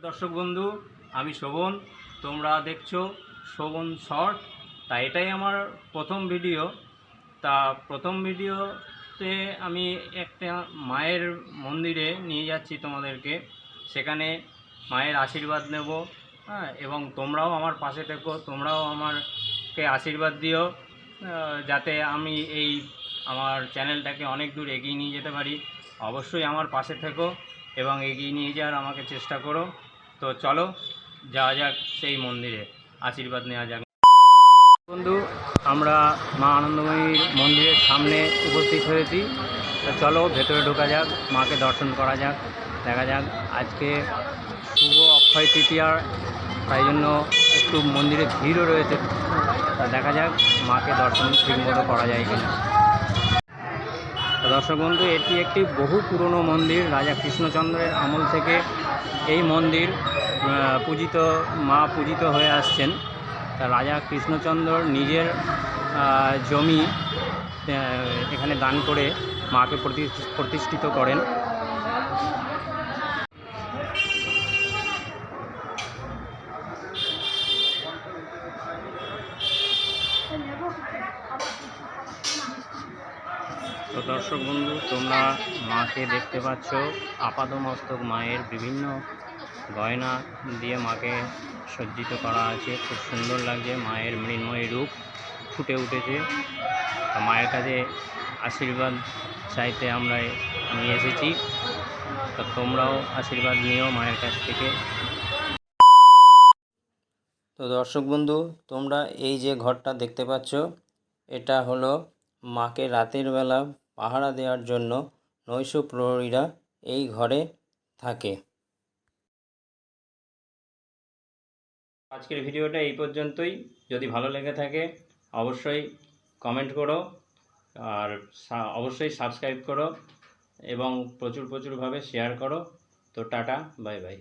দর্শক বন্ধু, আমি শোভন। তোমরা দেখছো শোভন শর্ট। তা এটাই আমার প্রথম ভিডিও। তা প্রথম ভিডিওতে আমি একটা মায়ের মন্দিরে নিয়ে যাচ্ছি তোমাদেরকে। সেখানে মায়ের আশীর্বাদ নেব। হ্যাঁ, এবং তোমরাও আমার পাশে থেকো, তোমরাও আমারকে আশীর্বাদ দিও, যাতে আমি এই আমার চ্যানেলটাকে অনেক দূর এগিয়ে নিয়ে যেতে পারি। অবশ্যই আমার পাশে থেকো এবং এগিয়ে নিয়ে যাওয়ার আমাকে চেষ্টা করো। তো চলো যাওয়া যাক সেই মন্দিরে, আশীর্বাদ নেওয়া যাক। বন্ধু, আমরা মা আনন্দময়ীর মন্দিরের সামনে উপস্থিত হয়েছি। তো চলো ভেতরে ঢোকা যাক, মাকে দর্শন করা যাক, দেখা যাক। আজকে শুভ অক্ষয় তৃতীয়া, তাই জন্য একটু মন্দিরে ভিড়ও রয়েছে। তা দেখা যাক মাকে দর্শন ঠিকমতো করা যায় কিনা। দর্শক বন্ধু, এটি একটি বহু পুরনো মন্দির। রাজা কৃষ্ণচন্দ্রের আমল থেকে এই মন্দির পূজিত হয়ে আসছেন। তা রাজা কৃষ্ণচন্দ্র নিজের জমি এখানে দান করে মাকে প্রতিষ্ঠিত করেন। তো দর্শক বন্ধু, তোমরা মাকে দেখতে পাচ্ছ। আপাদমস্তক মায়ের বিভিন্ন গয়না দিয়ে মাকে সজ্জিত করা আছে। খুব সুন্দর লাগছে, মায়ের মৃন্ময় রূপ ফুটে উঠেছে। মায়ের কাছে আশীর্বাদ চাইতে আমরা নিয়ে এসেছি। তো তোমরাও আশীর্বাদ নিও মায়ের কাছ থেকে। তো দর্শক বন্ধু, তোমরা এই যে ঘরটা দেখতে পাচ্ছ, এটা হলো মাকে রাতের বেলা পাহারা দেওয়ার জন্য নৈশ প্রহরীরা এই ঘরে থাকে। আজকের ভিডিওটা এই পর্যন্তই। যদি ভালো লেগে থাকে অবশ্যই কমেন্ট করো, আর অবশ্যই সাবস্ক্রাইব করো এবং প্রচুরভাবে শেয়ার করো। তো টাটা, বাই বাই।